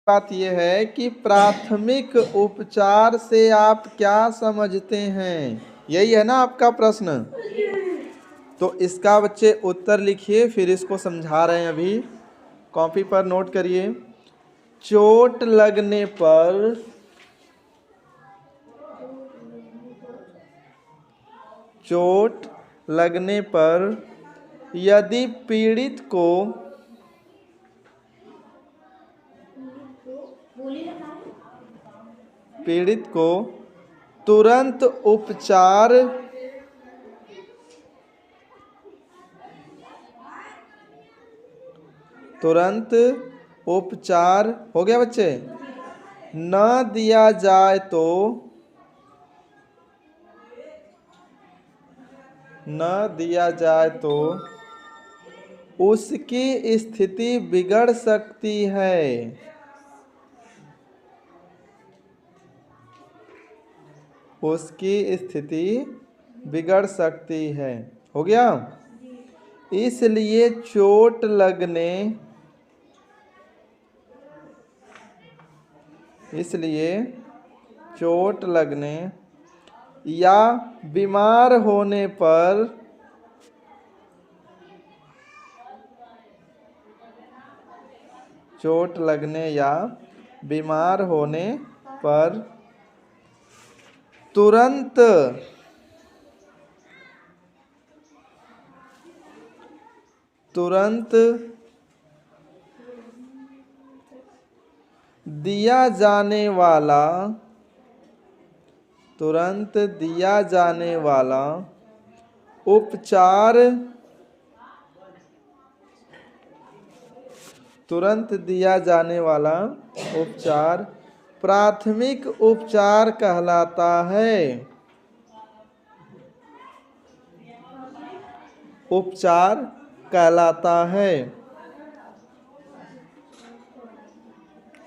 बात यह है कि प्राथमिक उपचार से आप क्या समझते हैं, यही है ना आपका प्रश्न। तो इसका बच्चे उत्तर लिखिए, फिर इसको समझा रहे हैं अभी। कॉपी पर नोट करिए। चोट लगने पर यदि पीड़ित को तुरंत उपचार हो गया बच्चे, न दिया जाए तो उसकी स्थिति बिगड़ सकती है। हो गया। इसलिए चोट लगने या बीमार होने पर तुरंत दिया जाने वाला उपचार प्राथमिक उपचार कहलाता है।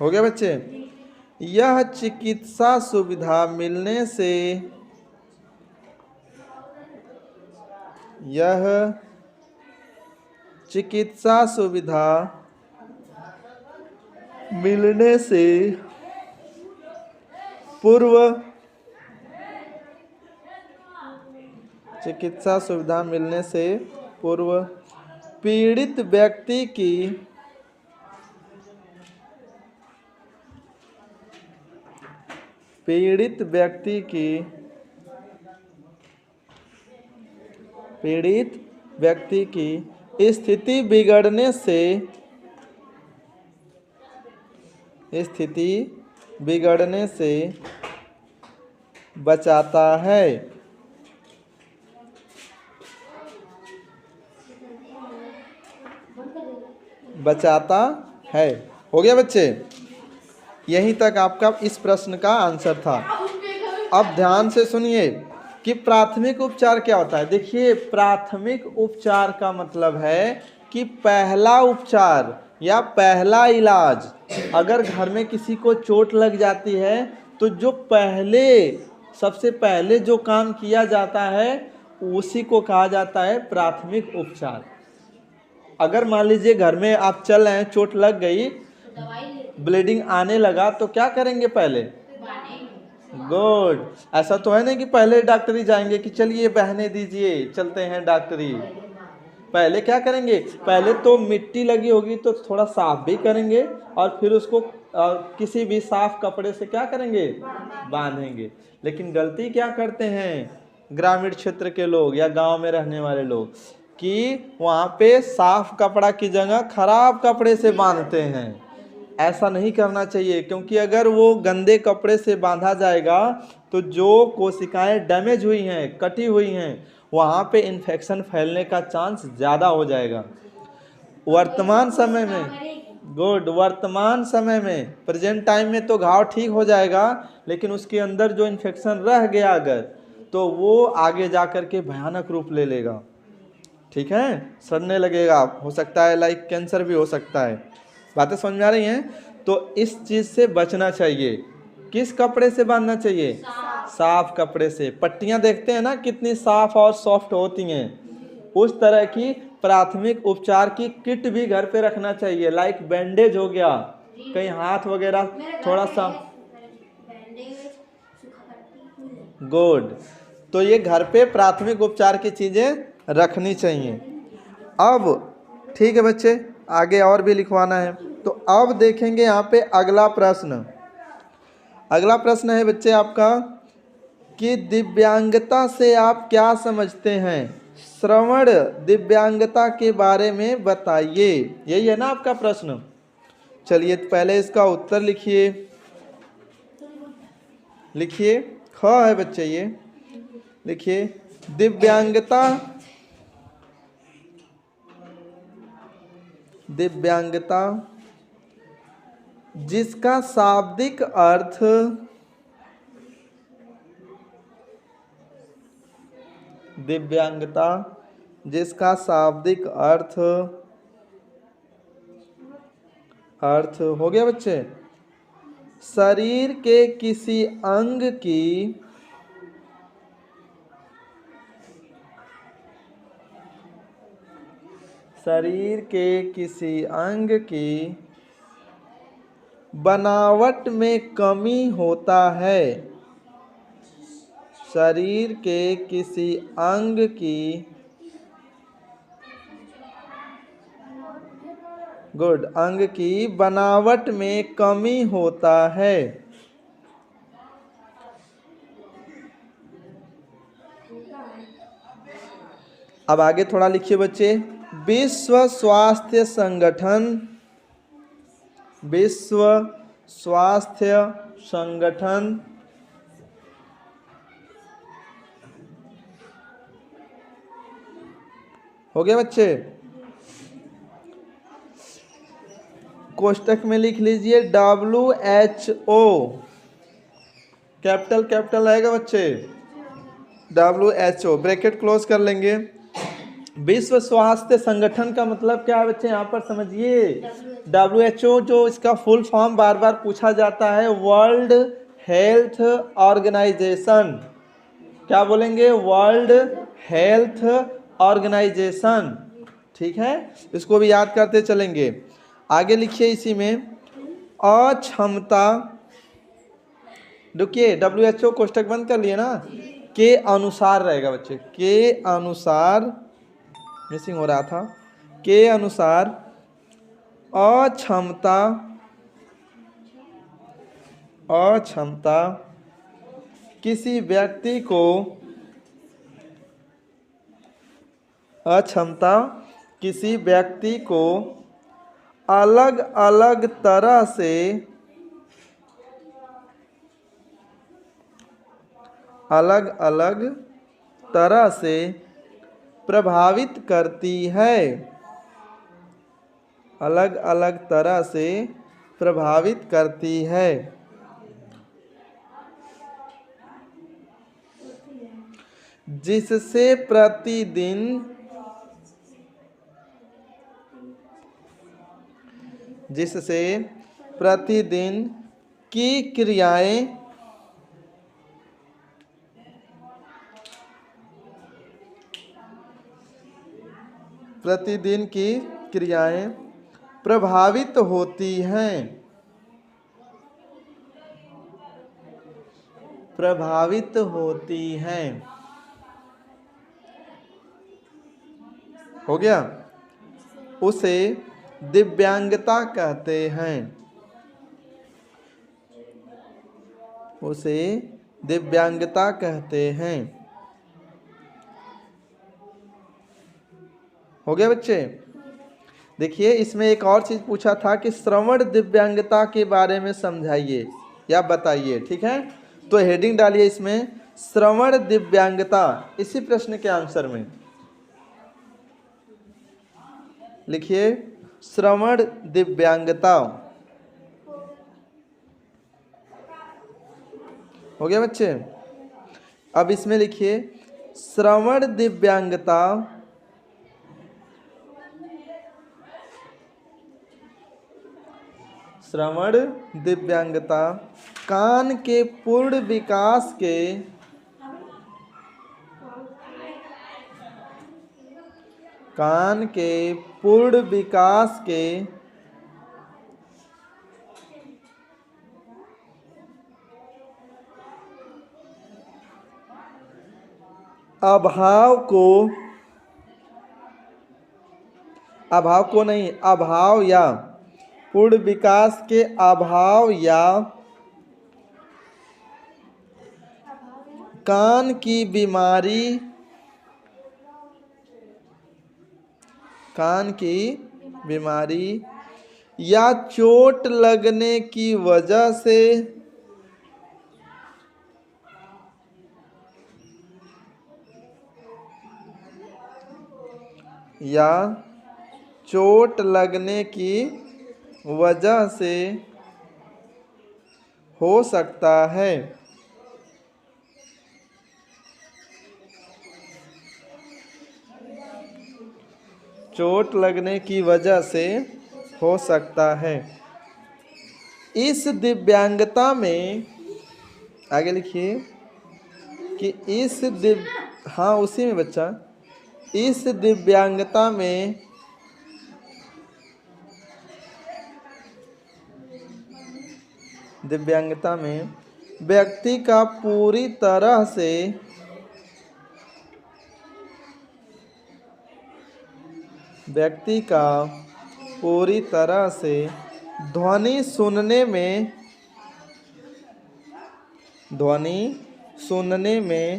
हो गया बच्चे। यह चिकित्सा सुविधा मिलने से पूर्व पीड़ित व्यक्ति की स्थिति बिगड़ने से बचाता है। हो गया बच्चे। यहीं तक आपका इस प्रश्न का आंसर था। अब ध्यान से सुनिए कि प्राथमिक उपचार क्या होता है। देखिए, प्राथमिक उपचार का मतलब है कि पहला उपचार या पहला इलाज। अगर घर में किसी को चोट लग जाती है तो सबसे पहले जो काम किया जाता है उसी को कहा जाता है प्राथमिक उपचार। अगर मान लीजिए घर में आप चल रहे हैं, चोट लग गई, ब्लीडिंग आने लगा, तो क्या करेंगे पहले? गुड। ऐसा तो है नहीं कि पहले डॉक्टरी जाएंगे कि चलिए बहने दीजिए चलते हैं डॉक्टरी। पहले क्या करेंगे? पहले तो मिट्टी लगी होगी तो थोड़ा साफ भी करेंगे और फिर उसको किसी भी साफ कपड़े से क्या करेंगे? बांधेंगे। लेकिन गलती क्या करते हैं ग्रामीण क्षेत्र के लोग या गांव में रहने वाले लोग कि वहाँ पे साफ कपड़ा की जगह खराब कपड़े से बांधते हैं। ऐसा नहीं करना चाहिए, क्योंकि अगर वो गंदे कपड़े से बांधा जाएगा तो जो कोशिकाएं डैमेज हुई हैं, कटी हुई हैं, वहाँ पे इन्फेक्शन फैलने का चांस ज़्यादा हो जाएगा। वर्तमान समय में प्रेजेंट टाइम में तो घाव ठीक हो जाएगा, लेकिन उसके अंदर जो इन्फेक्शन रह गया अगर, तो वो आगे जा कर के भयानक रूप ले लेगा। ठीक है, सड़ने लगेगा, हो सकता है लाइक कैंसर भी हो सकता है। बातें समझ में आ रही हैं? तो इस चीज़ से बचना चाहिए। किस कपड़े से बांधना चाहिए? साफ कपड़े से। पट्टियां देखते हैं ना कितनी साफ और सॉफ्ट होती हैं, उस तरह की प्राथमिक उपचार की किट भी घर पे रखना चाहिए। लाइक बैंडेज हो गया, कहीं हाथ वगैरह थोड़ा सा। गुड। तो ये घर पे प्राथमिक उपचार की चीज़ें रखनी चाहिए। अब ठीक है बच्चे, आगे और भी लिखवाना है। तो अब देखेंगे यहाँ पे अगला प्रश्न। अगला प्रश्न है बच्चे आपका कि दिव्यांगता से आप क्या समझते हैं? श्रवण दिव्यांगता के बारे में बताइए। यही है ना आपका प्रश्न। चलिए पहले इसका उत्तर लिखिए। लिखिए, ख है बच्चे ये। लिखिए दिव्यांगता, दिव्यांगता जिसका शाब्दिक अर्थ, दिव्यांगता जिसका शाब्दिक अर्थ हो गया बच्चे, शरीर के किसी अंग की बनावट में कमी होता है। शरीर के किसी अंग की, गुड, अंग की बनावट में कमी होता है। अब आगे थोड़ा लिखिए बच्चे। विश्व स्वास्थ्य संगठन, विश्व स्वास्थ्य संगठन हो गया बच्चे। कोष्टक में लिख लीजिए WHO, कैपिटल कैपिटल आएगा बच्चे, WHO, ब्रैकेट क्लोज कर लेंगे। विश्व स्वास्थ्य संगठन का मतलब क्या है बच्चे? यहाँ पर समझिए, WHO जो इसका फुल फॉर्म बार बार पूछा जाता है, वर्ल्ड हेल्थ ऑर्गेनाइजेशन। क्या बोलेंगे? World health organisation. ठीक है, इसको भी याद करते चलेंगे। आगे लिखिए इसी में अक्षमता, रुकिए, WHO कोष्टक बंद कर लिए ना, के अनुसार रहेगा बच्चे, के अनुसार, मिसिंग हो रहा था, के अनुसार अक्षमता, अक्षमता किसी व्यक्ति को, अक्षमता किसी व्यक्ति को अलग अलग तरह से, अलग अलग तरह से प्रभावित करती है। अलग अलग तरह से प्रभावित करती है। जिससे प्रतिदिन, जिससे प्रतिदिन की क्रियाएं, प्रतिदिन की क्रियाएं प्रभावित होती हैं, प्रभावित होती हैं। हो गया, उसे दिव्यांगता कहते हैं, उसे दिव्यांगता कहते हैं। हो गया बच्चे। देखिए इसमें एक और चीज पूछा था कि श्रवण दिव्यांगता के बारे में समझाइए या बताइए। ठीक है, तो हेडिंग डालिए इसमें श्रवण दिव्यांगता, इसी प्रश्न के आंसर में लिखिए श्रवण दिव्यांगता। हो गया बच्चे। अब इसमें लिखिए श्रवण दिव्यांगता श्रवण दिव्यांगता कान के पूर्ण विकास के, कान के पूर्ण विकास के अभाव को नहीं, अभाव या पूर्ण विकास के अभाव या कान की बीमारी या चोट लगने की वजह से हो सकता है। चोट लगने की वजह से हो सकता है। इस दिव्यांगता में आगे लिखिए कि हाँ उसी में बच्चा, इस दिव्यांगता में व्यक्ति का पूरी तरह से ध्वनि सुनने में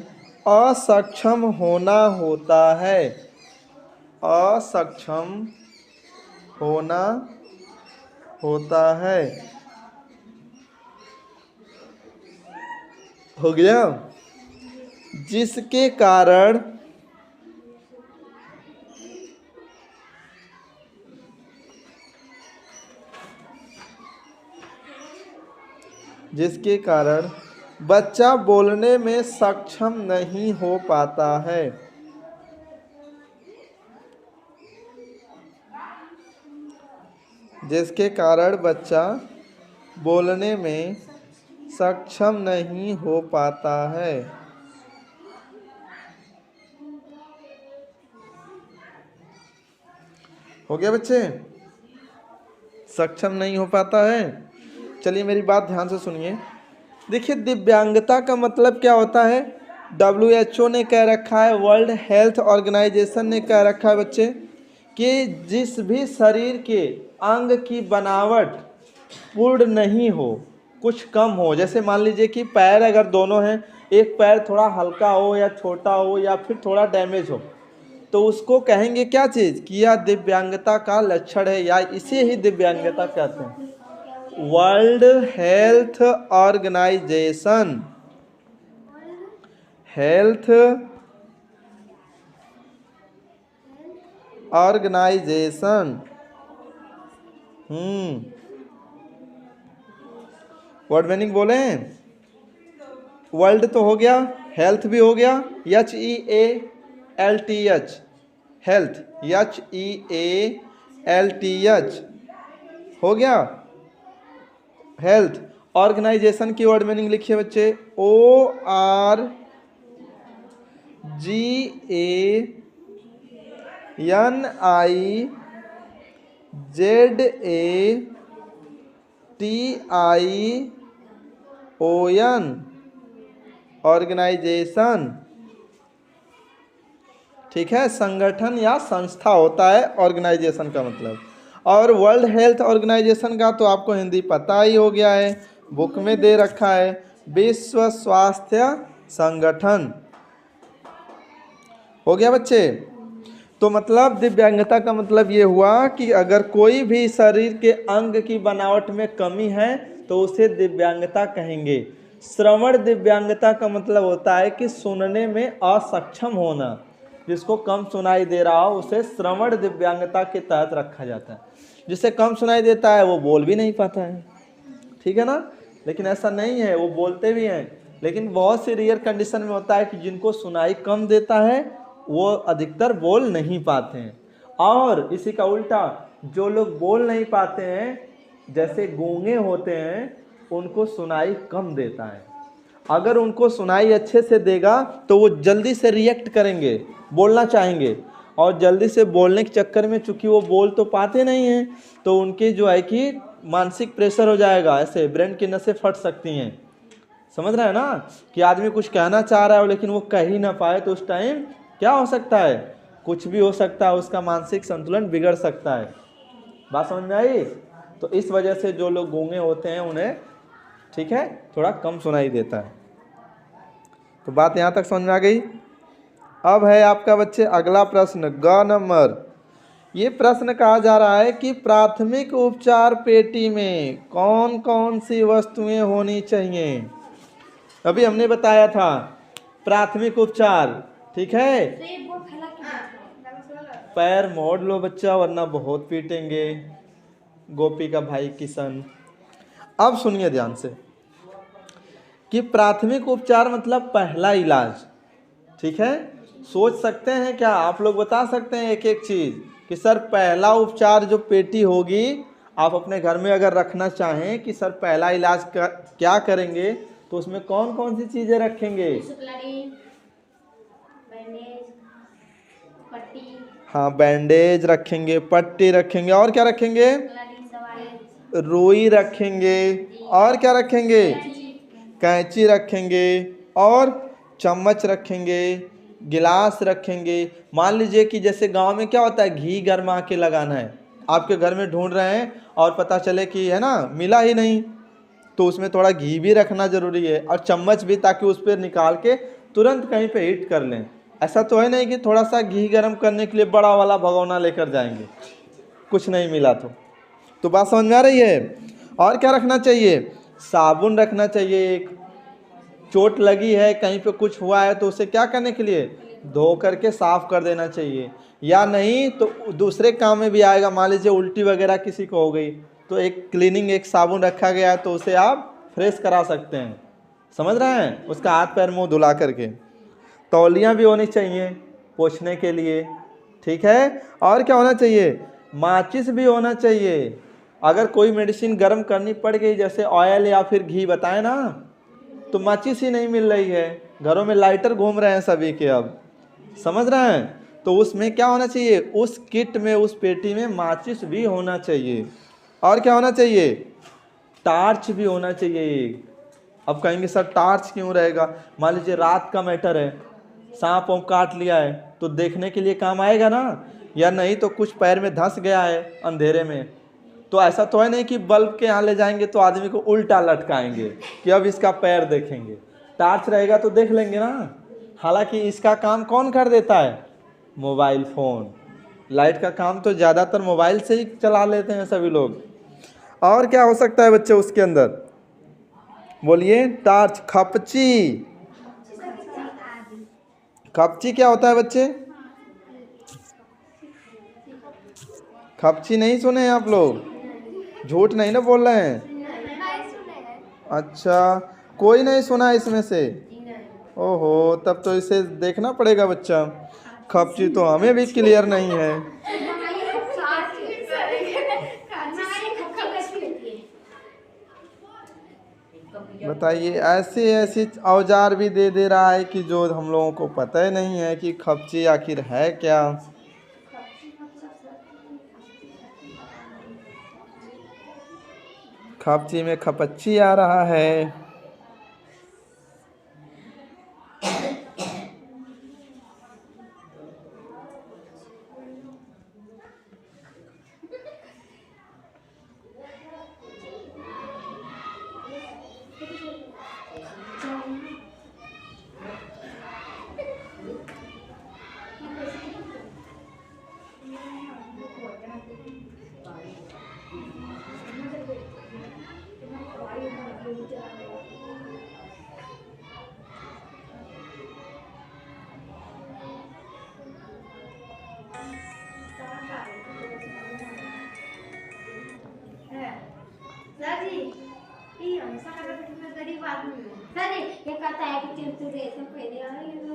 असक्षम होना होता है। हो गया। जिसके कारण बच्चा बोलने में सक्षम नहीं हो पाता है। जिसके कारण बच्चा बोलने में सक्षम नहीं हो पाता है। हो गया बच्चे? सक्षम नहीं हो पाता है। चलिए मेरी बात ध्यान से सुनिए। देखिए दिव्यांगता का मतलब क्या होता है? WHO ने कह रखा है, वर्ल्ड हेल्थ ऑर्गेनाइजेशन ने कह रखा है बच्चे कि जिस भी शरीर के अंग की बनावट पूर्ण नहीं हो, कुछ कम हो, जैसे मान लीजिए कि पैर अगर दोनों हैं, एक पैर थोड़ा हल्का हो या छोटा हो या फिर थोड़ा डैमेज हो, तो उसको कहेंगे क्या चीज़ कि यह दिव्यांगता का लक्षण है, या इसे ही दिव्यांगता कहते हैं। World health organisation word meaning बोले? वर्ल्ड तो हो गया, हेल्थ भी हो गया, HEALTH, हेल्थ, HEALTH हो गया। हेल्थ ऑर्गेनाइजेशन की वर्ड मीनिंग लिखिए बच्चे, ORGANIZATION, ऑर्गेनाइजेशन। ठीक है, संगठन या संस्था होता है ऑर्गेनाइजेशन का मतलब। और वर्ल्ड हेल्थ ऑर्गेनाइजेशन का तो आपको हिंदी पता ही हो गया है, बुक में दे रखा है, विश्व स्वास्थ्य संगठन। हो गया बच्चे? तो मतलब दिव्यांगता का मतलब ये हुआ कि अगर कोई भी शरीर के अंग की बनावट में कमी है तो उसे दिव्यांगता कहेंगे। श्रवण दिव्यांगता का मतलब होता है कि सुनने में असक्षम होना, जिसको कम सुनाई दे रहा हो उसे श्रवण दिव्यांगता के तहत रखा जाता है। जिसे कम सुनाई देता है वो बोल भी नहीं पाता है, ठीक है ना? लेकिन ऐसा नहीं है, वो बोलते भी हैं, लेकिन बहुत सी रेयर कंडीशन में होता है कि जिनको सुनाई कम देता है वो अधिकतर बोल नहीं पाते हैं। और इसी का उल्टा, जो लोग बोल नहीं पाते हैं, जैसे गूंगे होते हैं, उनको सुनाई कम देता है। अगर उनको सुनाई अच्छे से देगा तो वो जल्दी से रिएक्ट करेंगे, बोलना चाहेंगे, और जल्दी से बोलने के चक्कर में चूंकि वो बोल तो पाते नहीं हैं, तो उनके जो है कि मानसिक प्रेशर हो जाएगा, ऐसे ब्रेन की नसें फट सकती हैं, समझ रहे हैं ना, कि आदमी कुछ कहना चाह रहा है लेकिन वो कह ही ना पाए, तो उस टाइम क्या हो सकता है, कुछ भी हो सकता है, उसका मानसिक संतुलन बिगड़ सकता है। बात समझ में आई? तो इस वजह से जो लोग गूंगे होते हैं उन्हें, ठीक है, थोड़ा कम सुनाई देता है। तो बात यहाँ तक समझ में आ गई। अब है आपका बच्चे अगला प्रश्न, ग नंबर। ये प्रश्न कहा जा रहा है कि प्राथमिक उपचार पेटी में कौन कौन सी वस्तुएं होनी चाहिए। अभी हमने बताया था प्राथमिक उपचार, ठीक है। पैर मोड़ लो बच्चा वरना बहुत पीटेंगे गोपी का भाई किशन। अब सुनिए ध्यान से कि प्राथमिक उपचार मतलब पहला इलाज, ठीक है। सोच सकते हैं क्या आप लोग, बता सकते हैं एक एक चीज कि सर पहला उपचार जो पेटी होगी आप अपने घर में अगर रखना चाहें कि सर पहला इलाज क्या करेंगे, तो उसमें कौन कौन सी चीजें रखेंगे? हाँ, बैंडेज रखेंगे, पट्टी रखेंगे, और क्या रखेंगे? रुई रखेंगे, और क्या रखेंगे? कैंची रखेंगे, और चम्मच रखेंगे, गिलास रखेंगे। मान लीजिए कि जैसे गांव में क्या होता है, घी गरमा के लगाना है, आपके घर में ढूंढ रहे हैं और पता चले कि है ना मिला ही नहीं, तो उसमें थोड़ा घी भी रखना जरूरी है, और चम्मच भी, ताकि उस पर निकाल के तुरंत कहीं पे हीट कर लें। ऐसा तो है नहीं कि थोड़ा सा घी गर्म करने के लिए बड़ा वाला भगोना लेकर जाएंगे, कुछ नहीं मिला तो बात समझ में आ रही है। और क्या रखना चाहिए? साबुन रखना चाहिए। एक चोट लगी है, कहीं पे कुछ हुआ है, तो उसे क्या करने के लिए, धो करके साफ कर देना चाहिए। या नहीं तो दूसरे काम में भी आएगा, मान लीजिए उल्टी वगैरह किसी को हो गई, तो एक क्लीनिंग एक साबुन रखा गया है, तो उसे आप फ्रेश करा सकते हैं। समझ रहे हैं? उसका हाथ पैर मुंह धुला करके। तौलियाँ भी होनी चाहिए पोंछने के लिए, ठीक है। और क्या होना चाहिए? माचिस भी होना चाहिए। अगर कोई मेडिसिन गर्म करनी पड़ गई, जैसे ऑयल या फिर घी बताए ना, तो माचिस ही नहीं मिल रही है, घरों में लाइटर घूम रहे हैं सभी के अब, समझ रहे हैं, तो उसमें क्या होना चाहिए, उस किट में, उस पेटी में माचिस भी होना चाहिए। और क्या होना चाहिए? टार्च भी होना चाहिए। अब कहेंगे सर टार्च क्यों रहेगा? मान लीजिए रात का मैटर है, सांप वाप काट लिया है, तो देखने के लिए काम आएगा ना, या नहीं तो कुछ पैर में धंस गया है अंधेरे में, तो ऐसा तो है नहीं कि बल्ब के यहाँ ले जाएंगे तो आदमी को उल्टा लटकाएंगे कि अब इसका पैर देखेंगे। टार्च रहेगा तो देख लेंगे ना। हालांकि इसका काम कौन कर देता है? Mobile phone. लाइट का काम तो ज़्यादातर मोबाइल से ही चला लेते हैं सभी लोग। और क्या हो सकता है बच्चे उसके अंदर? बोलिए। टार्च, खपची। खपची क्या होता है बच्चे? खपची नहीं सुने हैं आप लोग? झूठ नहीं ना बोल रहे हैं? अच्छा, कोई नहीं सुना इसमें से? ओहो, तब तो इसे देखना पड़ेगा बच्चा। खपची तो हमें भी क्लियर नहीं है। बताइए, ऐसे ऐसे औजार भी दे रहा है कि जो हम लोगों को पता ही नहीं है कि खपची आखिर है क्या। खपची में खपच्ची आ रहा है।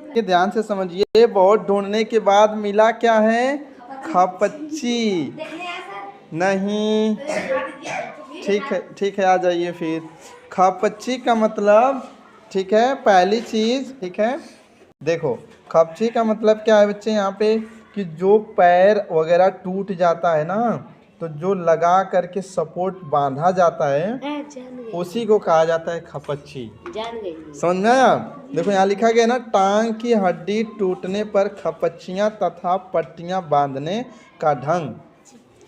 ये ध्यान से समझिए, बहुत ढूंढने के बाद मिला क्या है? खपच्ची। नहीं, ठीक है, आ जाइए फिर। खपच्ची का मतलब, ठीक है, पहली चीज, ठीक है, देखो खपच्ची का मतलब क्या है बच्चे यहाँ पे, कि जो पैर वगैरह टूट जाता है ना, तो जो लगा करके सपोर्ट बांधा जाता है उसी को कहा जाता है खपच्ची। समझ में आया? देखो यहाँ लिखा गया ना, टांग की हड्डी टूटने पर खपच्चियाँ तथा पट्टियाँ बांधने का ढंग।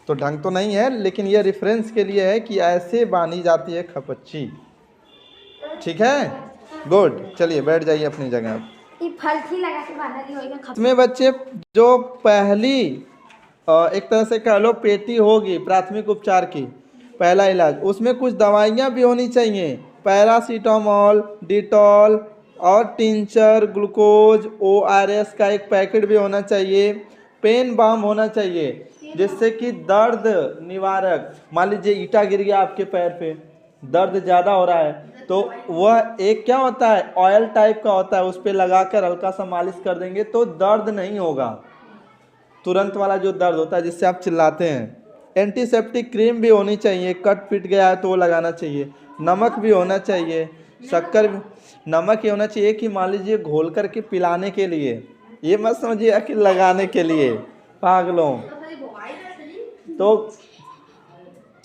तो ढंग तो नहीं है, लेकिन ये रेफरेंस के लिए है कि ऐसे बांधी जाती है खपच्ची। ठीक है, गुड। चलिए बैठ जाइए अपनी जगह। इसमें बच्चे जो पहली एक तरह से कह लो पेटी होगी प्राथमिक उपचार की, पहला इलाज, उसमें कुछ दवाइयाँ भी होनी चाहिए। पैरासीटामोल, डिटॉल और टिंचर, ग्लूकोज, ORS का एक पैकेट भी होना चाहिए। पेन बाम होना चाहिए, जिससे कि दर्द निवारक। मान लीजिए ईंटा गिर गया आपके पैर पे, दर्द ज़्यादा हो रहा है, तो वह एक क्या होता है, ऑयल टाइप का होता है, उस पर लगाकर हल्का सा मालिश कर देंगे तो दर्द नहीं होगा, तुरंत वाला जो दर्द होता है जिससे आप चिल्लाते हैं। एंटीसेप्टिक क्रीम भी होनी चाहिए, कट पिट गया है तो वो लगाना चाहिए। नमक भी होना चाहिए, शक्कर भी, नमक ये होना चाहिए कि मान लीजिए घोल करके पिलाने के लिए, ये मत समझिए कि लगाने के लिए, पागलों। तो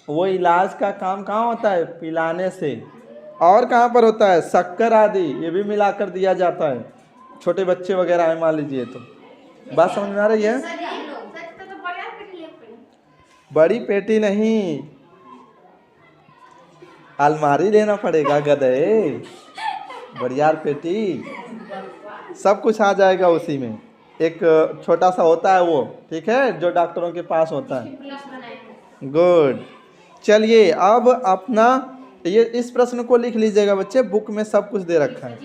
वो इलाज का काम कहाँ होता है, पिलाने से। और कहाँ पर होता है, शक्कर आदि ये भी मिलाकर दिया जाता है, छोटे बच्चे वगैरह है मान लीजिए। तो बात समझ में आ रही है? बड़ी पेटी नहीं, अलमारी लेना पड़ेगा गधे, बड़ियार पेटी, सब कुछ आ जाएगा उसी में। एक छोटा सा होता है वो, ठीक है, जो डॉक्टरों के पास होता है। गुड। चलिए अब अपना ये इस प्रश्न को लिख लीजिएगा बच्चे, बुक में सब कुछ दे रखा है।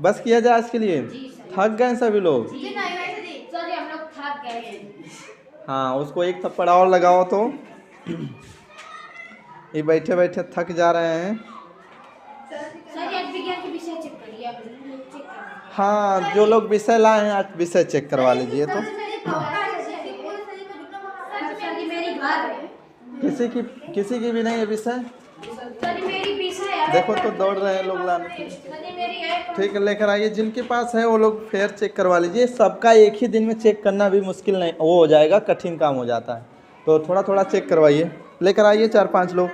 बस किया जाए आज के लिए, थक गए सभी लोग? हाँ, उसको एक थप्पड़ और लगाओ तो ये बैठे बैठे थक जा रहे हैं। हाँ, जो लोग विषय लाए हैं आज विषय चेक करवा लीजिए। तो किसी की भी नहीं है विषय, देखो तो दौड़ रहे हैं लोग लाने के लिए। ठीक है, लेकर आइए, जिनके पास है वो लोग फिर चेक करवा लीजिए। सबका एक ही दिन में चेक करना भी मुश्किल नहीं, वो हो जाएगा, कठिन काम हो जाता है, तो थोड़ा थोड़ा चेक करवाइए। लेकर आइए 4-5 लोग।